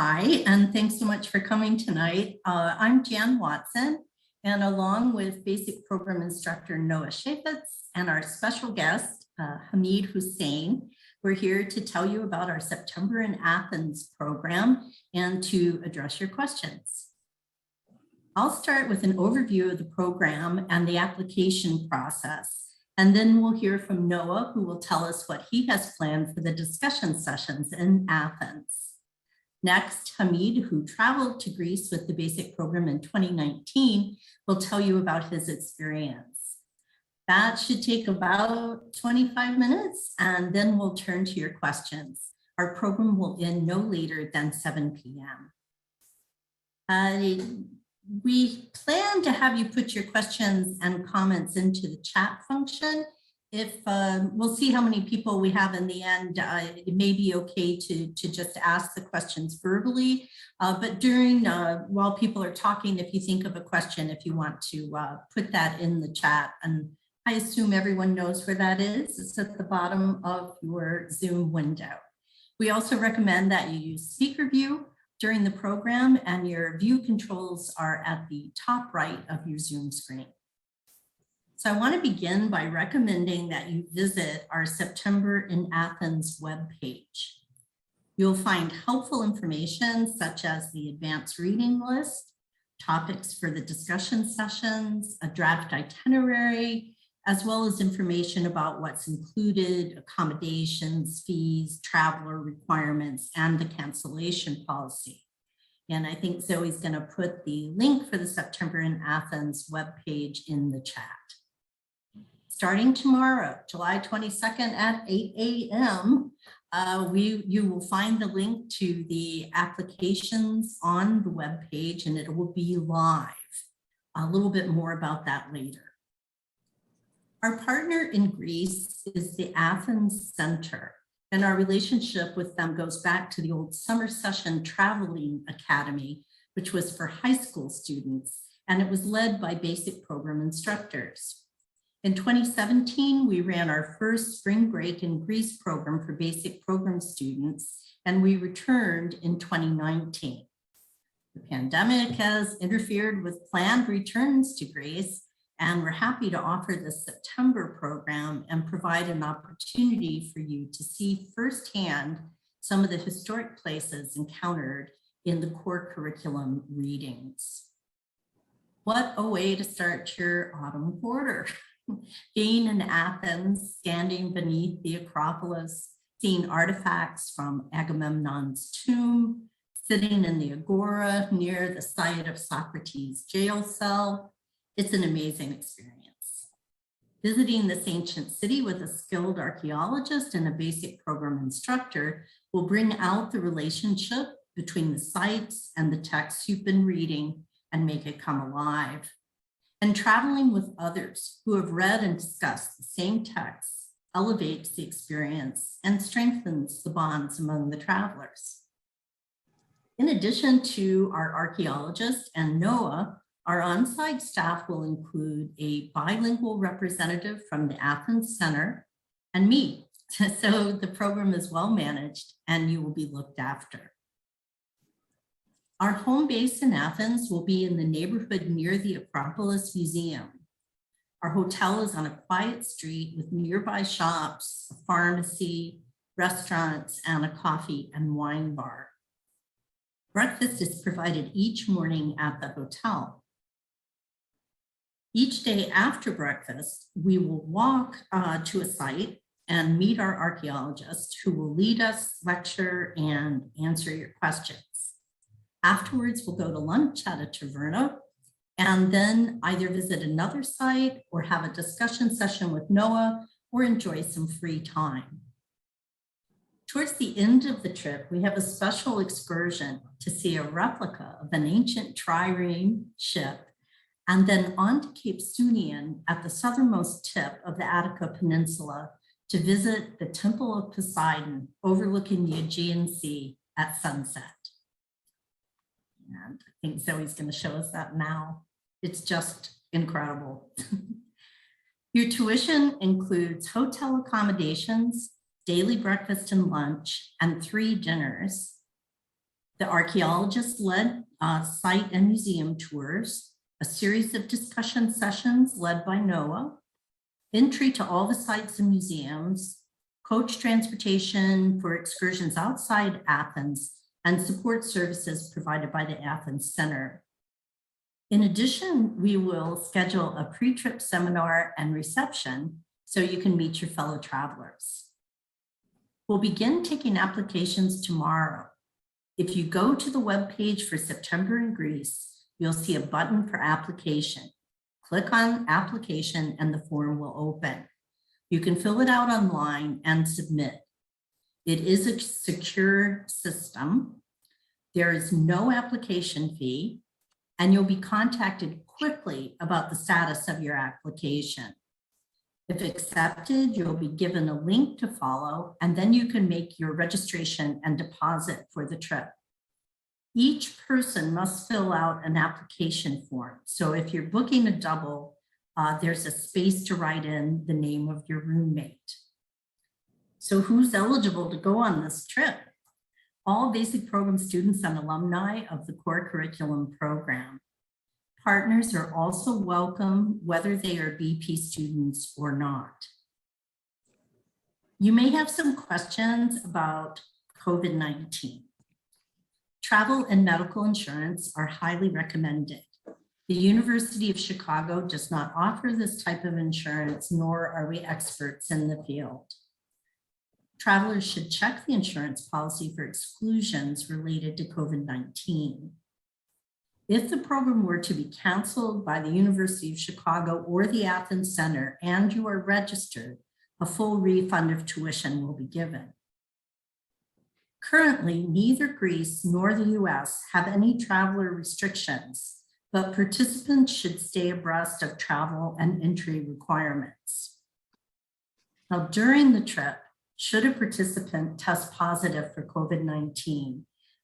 Hi, and thanks so much for coming tonight. I'm Jan Watson, and along with basic program instructor Noah Shafetz and our special guest, Hamid Hussein, we're here to tell you about our September in Athens program and to address your questions. I'll start with an overview of the program and the application process, and then we'll hear from Noah, who will tell us what he has planned for the discussion sessions in Athens. Next, Hamid, who traveled to Greece with the basic program in 2019, will tell you about his experience. That should take about 25 minutes, and then we'll turn to your questions. Our program will end no later than 7 p.m. We plan to have you put your questions and comments into the chat function. If we'll see how many people we have in the end, it may be okay to just ask the questions verbally, but during while people are talking, if you think of a question, if you want to put that in the chat, and I assume everyone knows where that is. It's at the bottom of your Zoom window. We also recommend that you use speaker view during the program, and your view controls are at the top right of your Zoom screen. So I want to begin by recommending that you visit our September in Athens webpage. You'll find helpful information such as the advanced reading list, topics for the discussion sessions, a draft itinerary, as well as information about what's included, accommodations, fees, traveler requirements, and the cancellation policy. And I think Zoe's going to put the link for the September in Athens webpage in the chat. Starting tomorrow, July 22nd at 8 a.m., you will find the link to the applications on the webpage, and it will be live. A little bit more about that later. Our partner in Greece is the Athens Center, and our relationship with them goes back to the old Summer Session Traveling Academy, which was for high school students, and it was led by basic program instructors. In 2017, we ran our first spring break in Greece program for basic program students, and we returned in 2019. The pandemic has interfered with planned returns to Greece, and we're happy to offer the September program and provide an opportunity for you to see firsthand some of the historic places encountered in the core curriculum readings. What a way to start your autumn quarter. Being in Athens, standing beneath the Acropolis, seeing artifacts from Agamemnon's tomb, sitting in the agora near the site of Socrates' jail cell, it's an amazing experience. Visiting this ancient city with a skilled archaeologist and a basic program instructor will bring out the relationship between the sites and the texts you've been reading and make it come alive. And traveling with others who have read and discussed the same texts elevates the experience and strengthens the bonds among the travelers. In addition to our archaeologist and Noah, our on-site staff will include a bilingual representative from the Athens Center and me. So the program is well managed and you will be looked after. Our home base in Athens will be in the neighborhood near the Acropolis Museum. Our hotel is on a quiet street with nearby shops, a pharmacy, restaurants, and a coffee and wine bar. Breakfast is provided each morning at the hotel. Each day after breakfast, we will walk to a site and meet our archaeologist who will lead us, lecture, and answer your questions. Afterwards, we'll go to lunch at a taverna and then either visit another site or have a discussion session with Noah or enjoy some free time. Towards the end of the trip, we have a special excursion to see a replica of an ancient trireme ship and then on to Cape Sunion at the southernmost tip of the Attica Peninsula to visit the Temple of Poseidon overlooking the Aegean Sea at sunset. And I think Zoe's going to show us that now. It's just incredible. Your tuition includes hotel accommodations, daily breakfast and lunch, and 3 dinners. The archaeologist led site and museum tours, a series of discussion sessions led by NOAA, entry to all the sites and museums, coach transportation for excursions outside Athens, and support services provided by the Athens Center. In addition, we will schedule a pre-trip seminar and reception so you can meet your fellow travelers. We'll begin taking applications tomorrow. If you go to the webpage for September in Greece, you'll see a button for application. Click on application and the form will open. You can fill it out online and submit. It is a secure system. There is no application fee, and you'll be contacted quickly about the status of your application. If accepted, you'll be given a link to follow, and then you can make your registration and deposit for the trip. Each person must fill out an application form. So if you're booking a double, there's a space to write in the name of your roommate. So who's eligible to go on this trip? All basic program students and alumni of the core curriculum program. Partners are also welcome, whether they are BP students or not. You may have some questions about COVID-19. Travel and medical insurance are highly recommended. The University of Chicago does not offer this type of insurance, nor are we experts in the field. Travelers should check the insurance policy for exclusions related to COVID-19. If the program were to be canceled by the University of Chicago or the Athens Center and you are registered, a full refund of tuition will be given. Currently, neither Greece nor the US have any traveler restrictions, but participants should stay abreast of travel and entry requirements. Now, during the trip, should a participant test positive for COVID-19,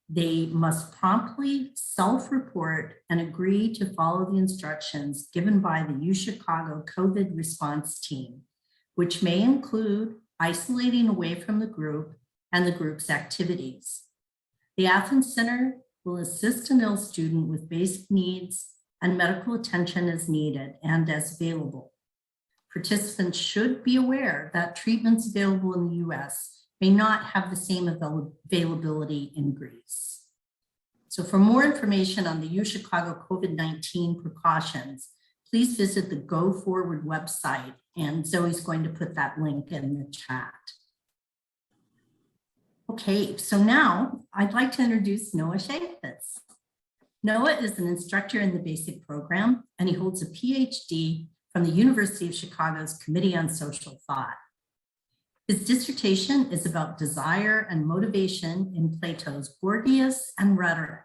they must promptly self-report and agree to follow the instructions given by the UChicago COVID response team, which may include isolating away from the group and the group's activities. The Athens Center will assist an ill student with basic needs and medical attention as needed and as available. Participants should be aware that treatments available in the US may not have the same availability in Greece. So for more information on the UChicago COVID-19 precautions, please visit the Go Forward website, and Zoe's going to put that link in the chat. Okay, so now I'd like to introduce Noah Chaffetz. Noah is an instructor in the basic program, and he holds a PhD from the University of Chicago's Committee on Social Thought. His dissertation is about desire and motivation in Plato's Gorgias and rhetoric.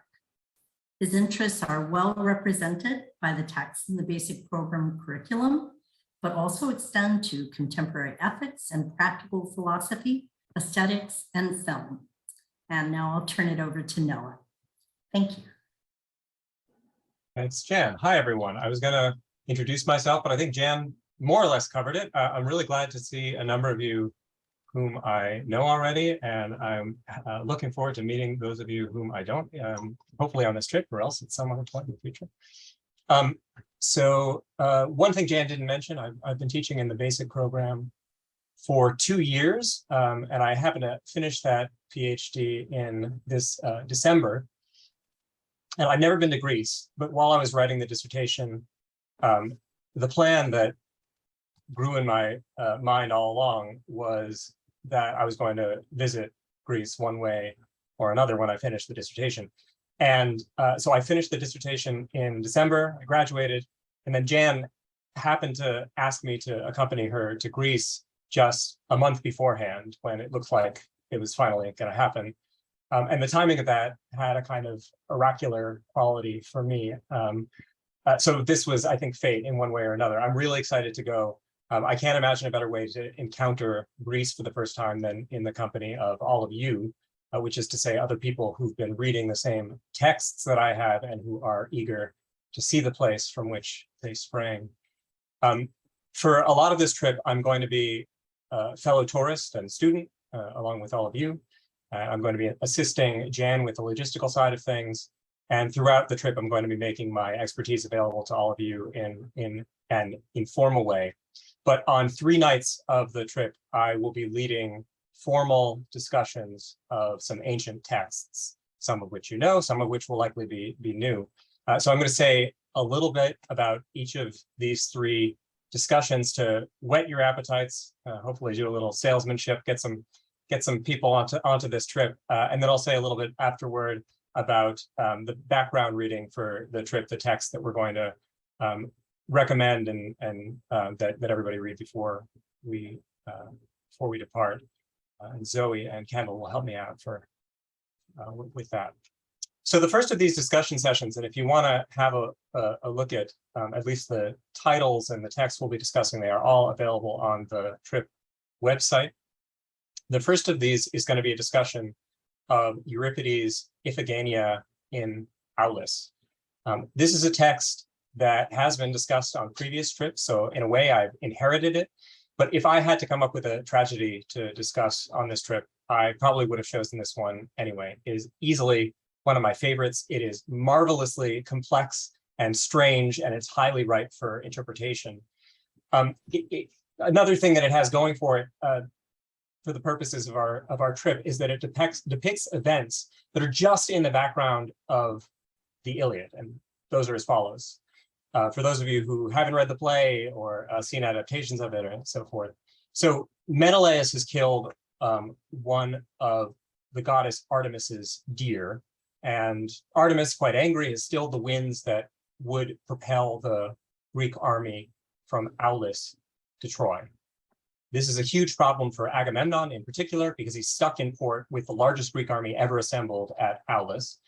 His interests are well represented by the texts in the basic program curriculum, but also extend to contemporary ethics and practical philosophy, aesthetics, and film. And now I'll turn it over to Noah. Thank you. Thanks, Jan. Hi, everyone. I was going to introduce myself, but I think Jan more or less covered it. I'm really glad to see a number of you whom I know already, and I'm looking forward to meeting those of you whom I don't, hopefully on this trip or else at some other point in the future. One thing Jan didn't mention, I've been teaching in the basic program for 2 years, and I happen to finish that PhD in this December. And I've never been to Greece, but while I was writing the dissertation, the plan that grew in my mind all along was that I was going to visit Greece one way or another when I finished the dissertation. And so I finished the dissertation in December, I graduated, and then Jan happened to ask me to accompany her to Greece just a month beforehand when it looked like it was finally going to happen. And the timing of that had a kind of oracular quality for me. So this was, I think, fate in one way or another. I'm really excited to go. I can't imagine a better way to encounter Greece for the first time than in the company of all of you, which is to say other people who've been reading the same texts that I have and who are eager to see the place from which they sprang. For a lot of this trip, I'm going to be a fellow tourist and student, along with all of you. I'm going to be assisting Jan with the logistical side of things. And throughout the trip, I'm going to be making my expertise available to all of you in an informal way. But on 3 nights of the trip, I will be leading formal discussions of some ancient texts, some of which you know, some of which will likely be new. So I'm going to say a little bit about each of these 3 discussions to whet your appetites, hopefully do a little salesmanship, get some people onto this trip. And then I'll say a little bit afterward about the background reading for the trip, the text that we're going to recommend and that everybody read before we depart. And Zoe and Kendall will help me out with that. So the first of these discussion sessions, and if you want to have a look at least the titles and the text we'll be discussing, they are all available on the trip website. The first of these is going to be a discussion of Euripides' Iphigenia in Aulis. This is a text that has been discussed on previous trips, so in a way I've inherited it. But if I had to come up with a tragedy to discuss on this trip, I probably would have chosen this one anyway. It is easily one of my favorites. It is marvelously complex and strange, and it's highly ripe for interpretation. Another thing that it has going for it, for the purposes of our trip, is that it depicts events that are just in the background of the Iliad, and those are as follows. For those of you who haven't read the play or seen adaptations of it and so forth. So Menelaus has killed one of the goddess Artemis's deer, and Artemis, quite angry, has stilled the winds that would propel the Greek army from Aulis to Troy. This is a huge problem for Agamemnon in particular, because he's stuck in port with the largest Greek army ever assembled at Aulis,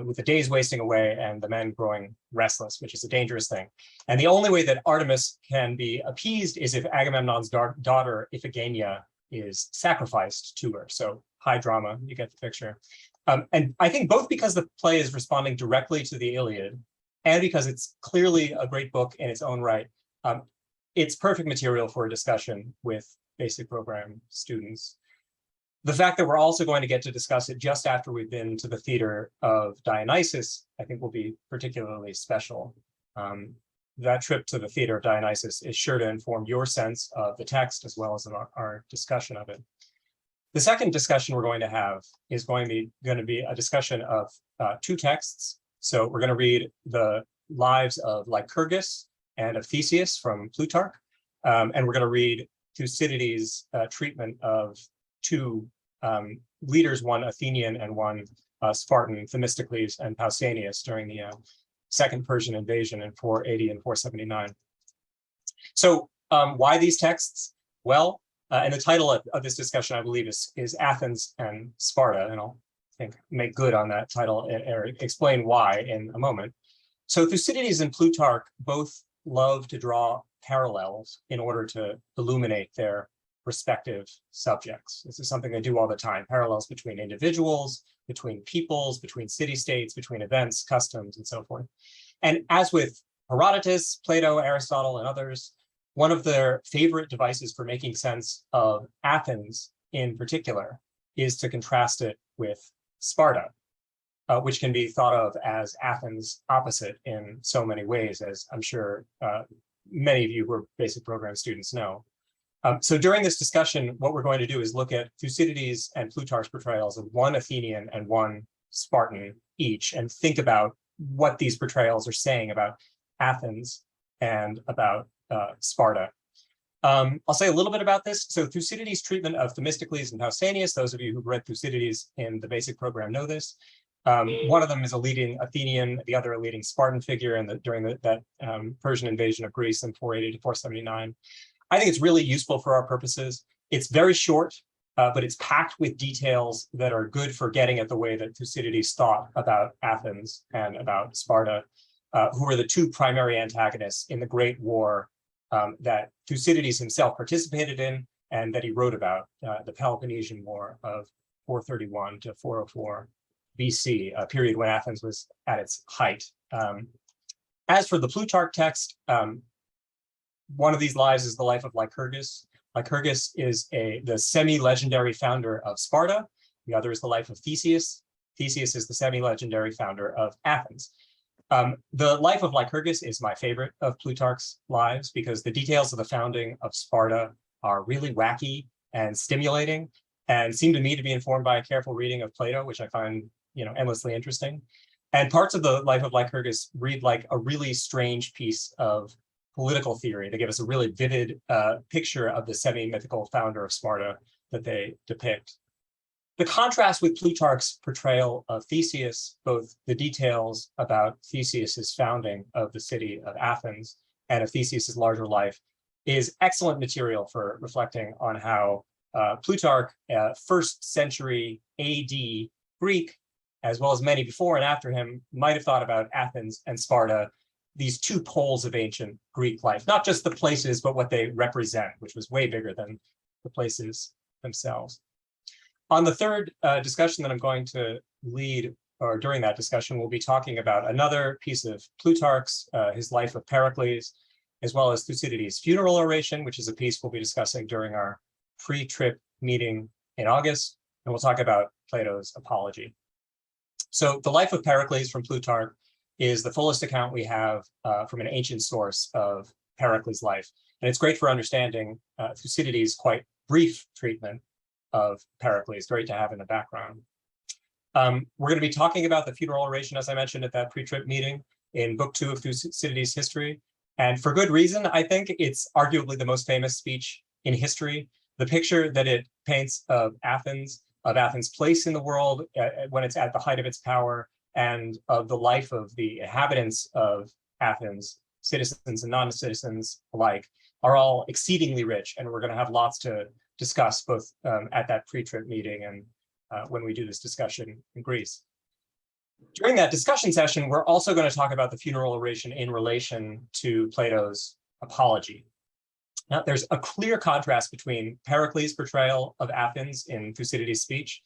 with the days wasting away and the men growing restless, which is a dangerous thing. And the only way that Artemis can be appeased is if Agamemnon's daughter Iphigenia is sacrificed to her. So high drama, you get the picture. And I think both because the play is responding directly to the Iliad and because it's clearly a great book in its own right, it's perfect material for a discussion with basic program students. The fact that we're also going to get to discuss it just after we've been to the theater of Dionysus, I think will be particularly special. That trip to the theater of Dionysus is sure to inform your sense of the text as well as our discussion of it. The second discussion we're going to have is going to be a discussion of 2 texts. So we're going to read the lives of Lycurgus and of Theseus from Plutarch, and we're going to read Thucydides' treatment of 2 leaders, one Athenian and one Spartan, Themistocles and Pausanias, during the Second Persian invasion in 480 and 479. So why these texts? Well, and the title of this discussion, I believe, is Athens and Sparta, and I'll make good on that title or explain why in a moment. So Thucydides and Plutarch both love to draw parallels in order to illuminate their respective subjects. This is something they do all the time, parallels between individuals, between peoples, between city-states, between events, customs, and so forth. And as with Herodotus, Plato, Aristotle, and others, one of their favorite devices for making sense of Athens in particular is to contrast it with Sparta, which can be thought of as Athens' opposite in so many ways, as I'm sure many of you who are basic program students know. So during this discussion, what we're going to do is look at Thucydides and Plutarch's portrayals of one Athenian and one Spartan each, and think about what these portrayals are saying about Athens and about Sparta. I'll say a little bit about this. So Thucydides' treatment of Themistocles and Pausanias, those of you who've read Thucydides in the basic program know this. One of them is a leading Athenian, the other a leading Spartan figure during that Persian invasion of Greece in 480 to 479. I think it's really useful for our purposes. It's very short, but it's packed with details that are good for getting at the way that Thucydides thought about Athens and about Sparta, who were the 2 primary antagonists in the Great War that Thucydides himself participated in and that he wrote about, the Peloponnesian War of 431 to 404 BC, a period when Athens was at its height. As for the Plutarch text, one of these lives is the life of Lycurgus. Lycurgus is the semi-legendary founder of Sparta, The other is the life of Theseus. Theseus is the semi-legendary founder of Athens. The life of Lycurgus is my favorite of Plutarch's lives because the details of the founding of Sparta are really wacky and stimulating and seem to me to be informed by a careful reading of Plato, which I find, endlessly interesting. And parts of the life of Lycurgus read like a really strange piece of political theory. They give us a really vivid picture of the semi-mythical founder of Sparta that they depict. The contrast with Plutarch's portrayal of Theseus, both the details about Theseus's founding of the city of Athens and of Theseus's larger life, is excellent material for reflecting on how Plutarch, 1st century AD Greek, as well as many before and after him, might have thought about Athens and Sparta, these two poles of ancient Greek life, not just the places, but what they represent, which was way bigger than the places themselves. On the third discussion that I'm going to lead, or during that discussion, we'll be talking about another piece of Plutarch's, his life of Pericles, as well as Thucydides' funeral oration, which is a piece we'll be discussing during our pre-trip meeting in August, and we'll talk about Plato's Apology. So the life of Pericles from Plutarch is the fullest account we have from an ancient source of Pericles' life. And it's great for understanding Thucydides' quite brief treatment of Pericles, great to have in the background. We're going to be talking about the funeral oration, as I mentioned at that pre-trip meeting, in Book 2 of Thucydides' history. And for good reason, I think it's arguably the most famous speech in history. The picture that it paints of Athens' place in the world when it's at the height of its power, and of the life of the inhabitants of Athens, citizens and non-citizens alike, are all exceedingly rich. And we're going to have lots to discuss both at that pre-trip meeting and when we do this discussion in Greece. During that discussion session, we're also going to talk about the funeral oration in relation to Plato's Apology. Now, there's a clear contrast between Pericles' portrayal of Athens in Thucydides' speech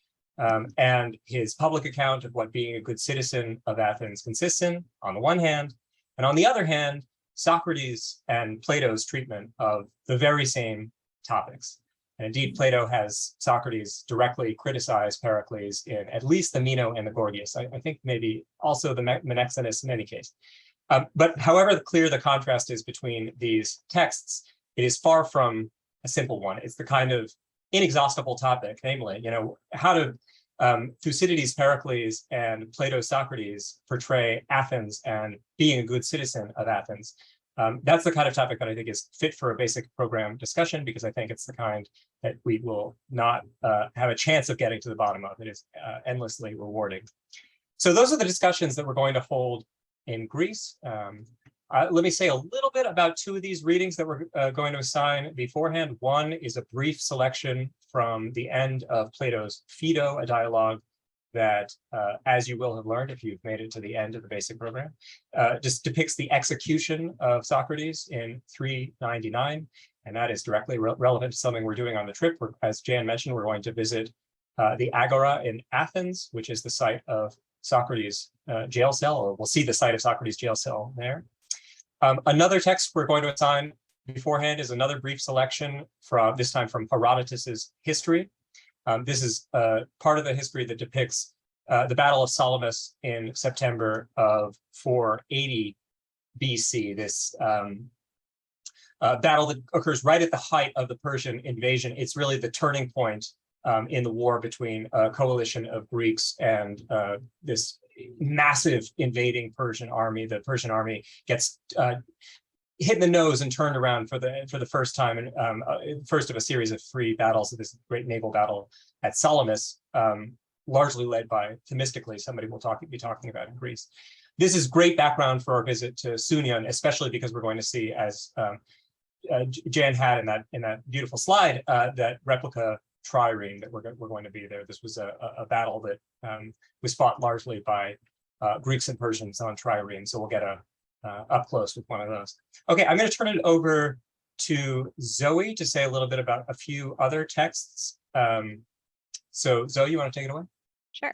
and his public account of what being a good citizen of Athens consists in, on the one hand, and on the other hand, Socrates and Plato's treatment of the very same topics. And indeed, Plato has Socrates directly criticize Pericles in at least the Meno and the Gorgias. I think maybe also the Menexenus in any case. But however clear the contrast is between these texts, it is far from a simple one. It's the kind of inexhaustible topic, namely, how do Thucydides' Pericles and Plato's Socrates portray Athens and being a good citizen of Athens. That's the kind of topic that I think is fit for a basic program discussion, because I think it's the kind that we will not have a chance of getting to the bottom of. It is endlessly rewarding. So those are the discussions that we're going to hold in Greece. Let me say a little bit about two of these readings that we're going to assign beforehand. One is a brief selection from the end of Plato's Phaedo, a dialogue that, as you will have learned if you've made it to the end of the basic program, just depicts the execution of Socrates in 399. And that is directly relevant to something we're doing on the trip. As Jan mentioned, we're going to visit the Agora in Athens, which is the site of Socrates' jail cell, or we'll see the site of Socrates' jail cell there. Another text we're going to assign beforehand is another brief selection from, this time from Herodotus's history. This is part of the history that depicts the Battle of Salamis in September of 480 BC, this battle that occurs right at the height of the Persian invasion. It's really the turning point in the war between a coalition of Greeks and this massive invading Persian army. The Persian army gets hit in the nose and turned around for the first time, and first of a series of 3 battles of this great naval battle at Salamis, largely led by Themistocles, somebody we'll be talking about in Greece. This is great background for our visit to Sunion, especially because we're going to see, as Jan had in that beautiful slide, that replica trireme that we're going to be there. This was a battle that was fought largely by Greeks and Persians on trireme, so we'll get up close with one of those. Okay, I'm going to turn it over to Zoe to say a little bit about a few other texts. So Zoe, you want to take it away? Sure.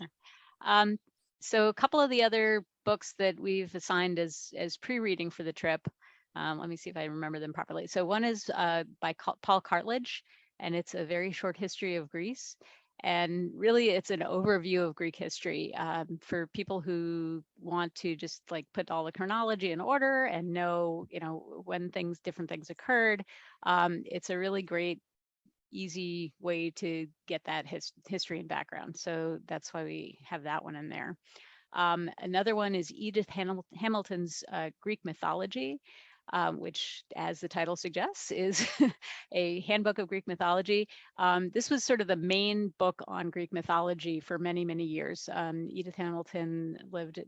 So a couple of the other books that we've assigned as pre-reading for the trip, let me see if I remember them properly. So one is by Paul Cartledge, and it's a very short history of Greece. And really, it's an overview of Greek history for people who want to just like put all the chronology in order and know, when different things occurred. It's a really great, easy way to get that history and background. So that's why we have that one in there. Another one is Edith Hamilton's Greek mythology, which, as the title suggests, is a handbook of Greek mythology. This was sort of the main book on Greek mythology for many, many years. Edith Hamilton lived,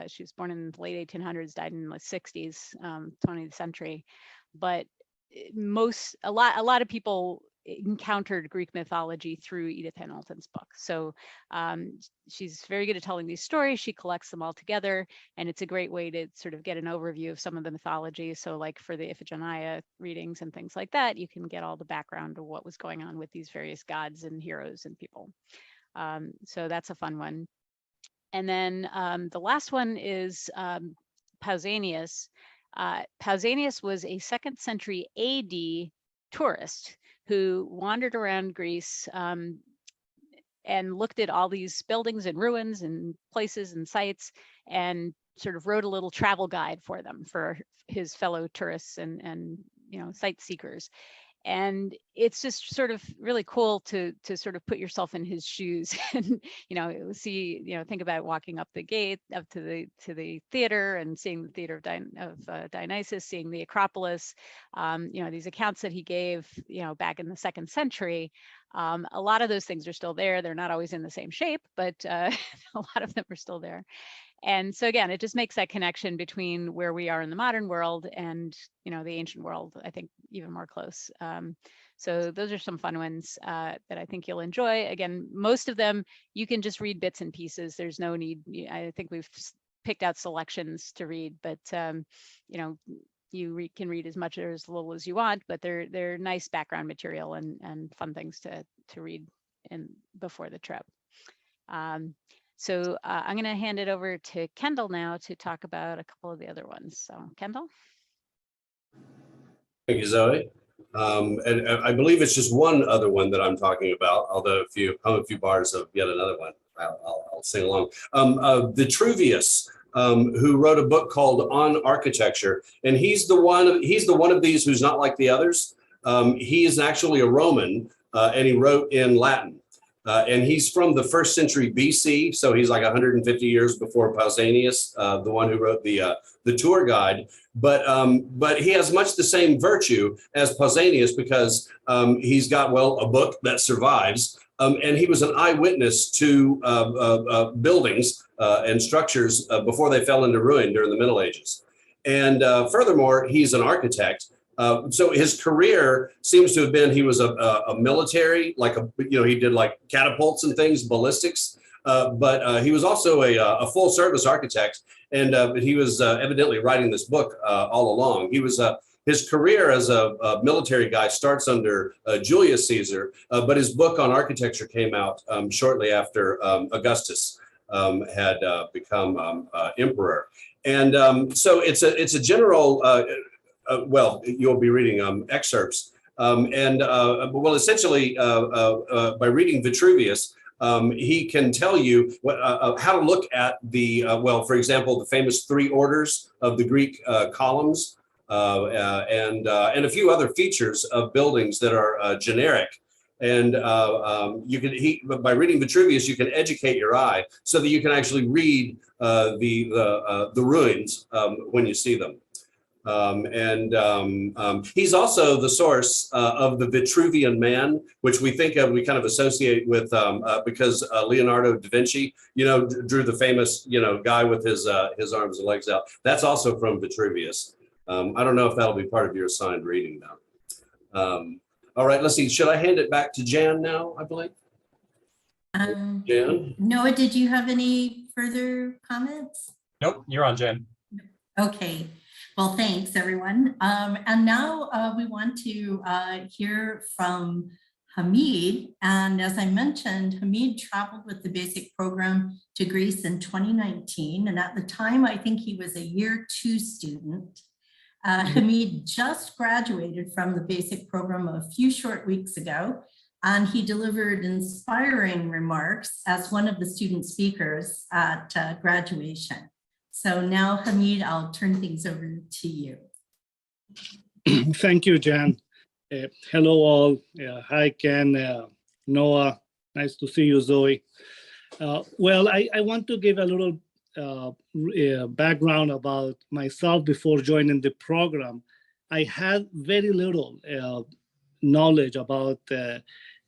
she was born in the late 1800s, died in the 60s, 20th century. But a lot of people encountered Greek mythology through Edith Hamilton's book. So she's very good at telling these stories. She collects them all together, and it's a great way to sort of get an overview of some of the mythology. So like for the Iphigenia readings and things like that, you can get all the background of what was going on with these various gods and heroes and people. So that's a fun one. And then the last one is Pausanias. Pausanias was a 2nd century AD tourist who wandered around Greece and looked at all these buildings and ruins and places and sites, and sort of wrote a little travel guide for them, for his fellow tourists and sight seekers. And it's just sort of really cool to sort of put yourself in his shoes and, think about walking up the gate up to the theater and seeing the theater of Dionysus, seeing the Acropolis, these accounts that he gave, back in the 2nd century. A lot of those things are still there. They're not always in the same shape, but a lot of them are still there. And so again, it just makes that connection between where we are in the modern world and, the ancient world, I think, even more close. So those are some fun ones that I think you'll enjoy. Again, most of them, you can just read bits and pieces. There's no need. I think we've picked out selections to read, but, you can read as much or as little as you want, but they're nice background material and fun things to read before the trip. So I'm going to hand it over to Kendall now to talk about a couple of the other ones. So Kendall. Thank you, Zoe. And I believe it's just one other one that I'm talking about, although if you hum a few bars of yet another one, I'll sing along. Vitruvius, who wrote a book called On Architecture, and he's the one of these who's not like the others. He is actually a Roman, and he wrote in Latin. And he's from the 1st century BC, so he's like 150 years before Pausanias, the one who wrote the tour guide. But he has much the same virtue as Pausanias because he's got, a book that survives, and he was an eyewitness to buildings and structures before they fell into ruin during the Middle Ages. And furthermore, he's an architect. So his career seems to have been, he was a military, he did like catapults and things, ballistics, but he was also a full service architect. And he was evidently writing this book all along. His career as a military guy starts under Julius Caesar, but his book on architecture came out shortly after Augustus had become emperor. And so it's a general, you'll be reading excerpts. Essentially, by reading Vitruvius, he can tell you how to look at the, for example, the famous 3 orders of the Greek columns, and a few other features of buildings that are generic. And by reading Vitruvius, you can educate your eye so that you can actually read the ruins when you see them. He's also the source of the Vitruvian Man, which we kind of associate with because Leonardo da Vinci, drew the famous, guy with his arms and legs out. That's also from Vitruvius. I don't know if that'll be part of your assigned reading now. All right, let's see. Should I hand it back to Jan now, I believe? Jan? Noah, did you have any further comments? Nope, you're on, Jen. Okay. Well, thanks, everyone. And now we want to hear from Hamid. And as I mentioned, Hamid traveled with the basic program to Greece in 2019. And at the time, I think he was a year 2 student. Hamid just graduated from the basic program a few short weeks ago. and he delivered inspiring remarks as one of the student speakers at graduation. So now, Hamid, I'll turn things over to you. Thank you, Jan. Hello, all. Hi, Ken, Noah. Nice to see you, Zoe. Well, I want to give a little background about myself before joining the program. I had very little knowledge about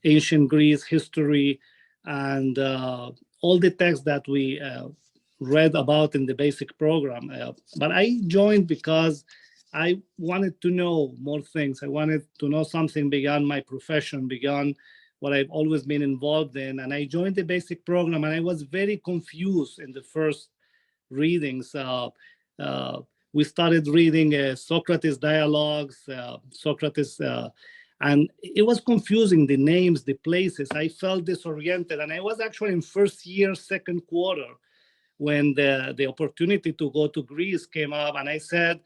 ancient Greece history and all the texts that we read about in the basic program. But I joined because I wanted to know more things. I wanted to know something beyond my profession, beyond what I've always been involved in. And I joined the basic program, and I was very confused in the first readings. We started reading Socrates dialogues, Socrates, and it was confusing, the names, the places. I felt disoriented, and I was actually in first year, second quarter, when the opportunity to go to Greece came up, and I said,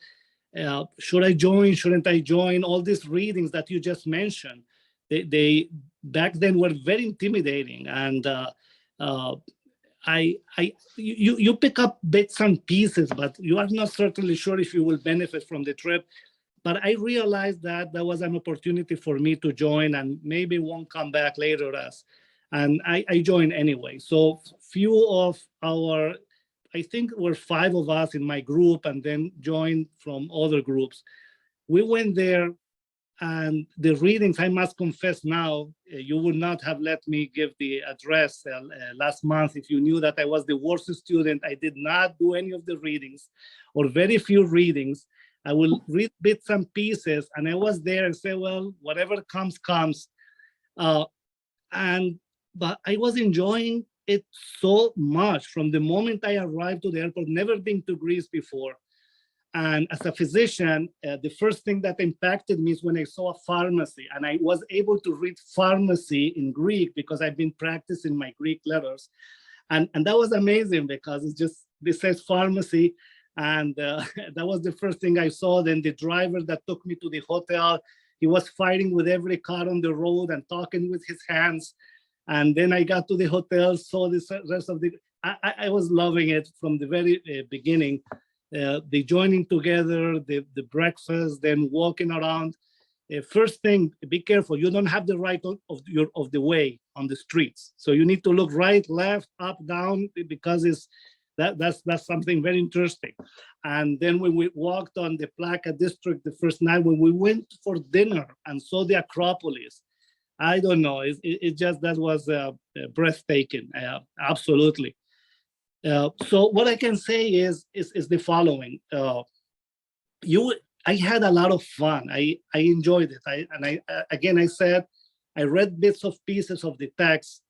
should I join? Shouldn't I join? All these readings that you just mentioned, they back then were very intimidating, and you pick up bits and pieces, but you are not certainly sure if you will benefit from the trip. But I realized that there was an opportunity for me to join, and maybe won't come back later and I joined anyway. So few of our, I think were 5 of us in my group, and then joined from other groups. We went there, and the readings, I must confess now, you would not have let me give the address last month if you knew that I was the worst student. I did not do any of the readings, or very few readings. I will read bits and pieces, and I was there and say, well, whatever comes, comes. But I was enjoying it so much from the moment I arrived to the airport, never been to Greece before. And as a physician, the first thing that impacted me is when I saw a pharmacy, and I was able to read pharmacy in Greek because I've been practicing my Greek letters. And that was amazing because it's just, this says pharmacy. And that was the first thing I saw. Then the driver that took me to the hotel, he was fighting with every car on the road and talking with his hands. And then I got to the hotel, saw the rest of the, I was loving it from the very beginning. The joining together, the breakfast, then walking around. First thing, be careful. You don't have the right of the way on the streets. So you need to look right, left, up, down, because that's something very interesting. And then when we walked on the Plaka district the first night, when we went for dinner and saw the Acropolis, I don't know, it just, that was breathtaking, absolutely. So what I can say is the following. I had a lot of fun. I enjoyed it. Again, I said, I read bits of pieces of the text,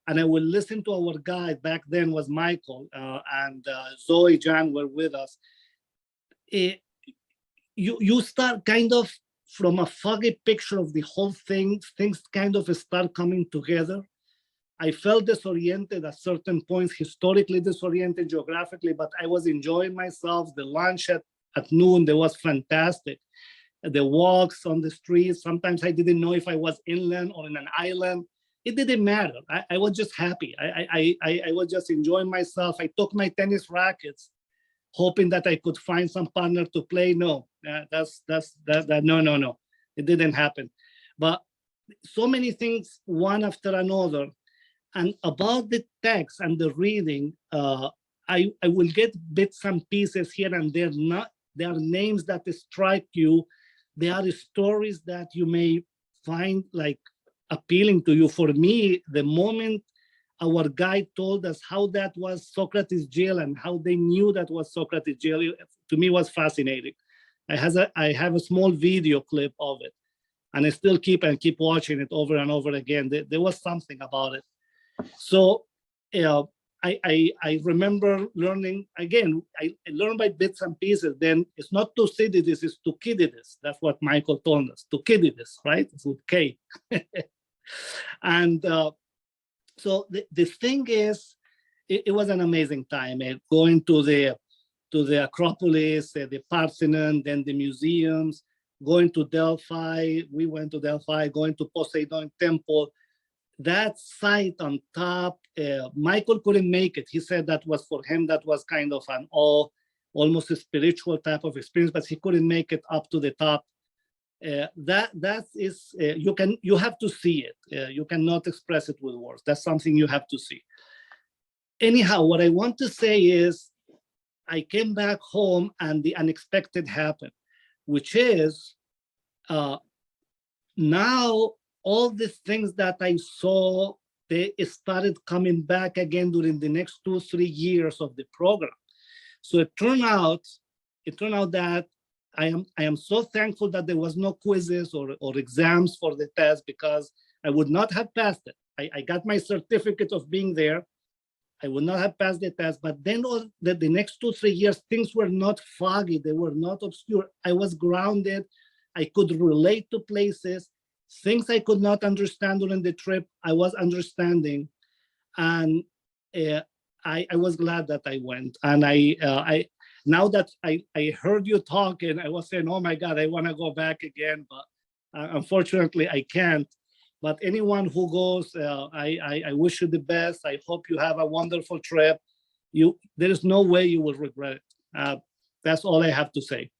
and I would listen to our guide. Back then was Michael, and Zoe, Jan were with us. You start kind of from a foggy picture of the whole thing, things kind of start coming together. I felt disoriented at certain points, historically disoriented, geographically, but I was enjoying myself. The lunch at noon, that was fantastic. The walks on the streets, sometimes I didn't know if I was inland or in an island. It didn't matter. I was just happy. I was just enjoying myself. I took my tennis rackets, hoping that I could find some partner to play. No, no. It didn't happen. But so many things, one after another. And about the text and the reading, I will get bits and pieces here and there. There are names that strike you. There are stories that you may find like appealing to you. For me, the moment our guide told us how that was Socrates jail and how they knew that was Socrates jail, to me was fascinating. I have a small video clip of it, and I still keep watching it over and over again. There was something about it. So I remember learning, again, I learned by bits and pieces. Then it's not Thucydides, it's Thucydides. That's what Michael told us, Thucydides, right? It's with K. And so the thing is, it was an amazing time. Going to the Acropolis, the Parthenon, then the museums, going to Delphi. We went to Delphi, going to Poseidon Temple. that site on top, Michael couldn't make it. He said that was for him, that was kind of an almost a spiritual type of experience, but he couldn't make it up to the top. That is, you have to see it. You cannot express it with words. That's something you have to see. Anyhow, what I want to say is, I came back home and the unexpected happened, which is now all the things that I saw, they started coming back again during the next 2-3 years of the program. So it turned out that I am so thankful that there was no quizzes or exams for the test, because I would not have passed it. I got my certificate of being there. I would not have passed the test, but then the next 2-3 years, things were not foggy, they were not obscure. I was grounded, I could relate to places, things I could not understand during the trip, I was understanding. And I was glad that I went. And I now that I heard you talking, I was saying, oh my God, I wanna go back again, but unfortunately I can't. But anyone who goes, I wish you the best. I hope you have a wonderful trip. There is no way you will regret it. That's all I have to say.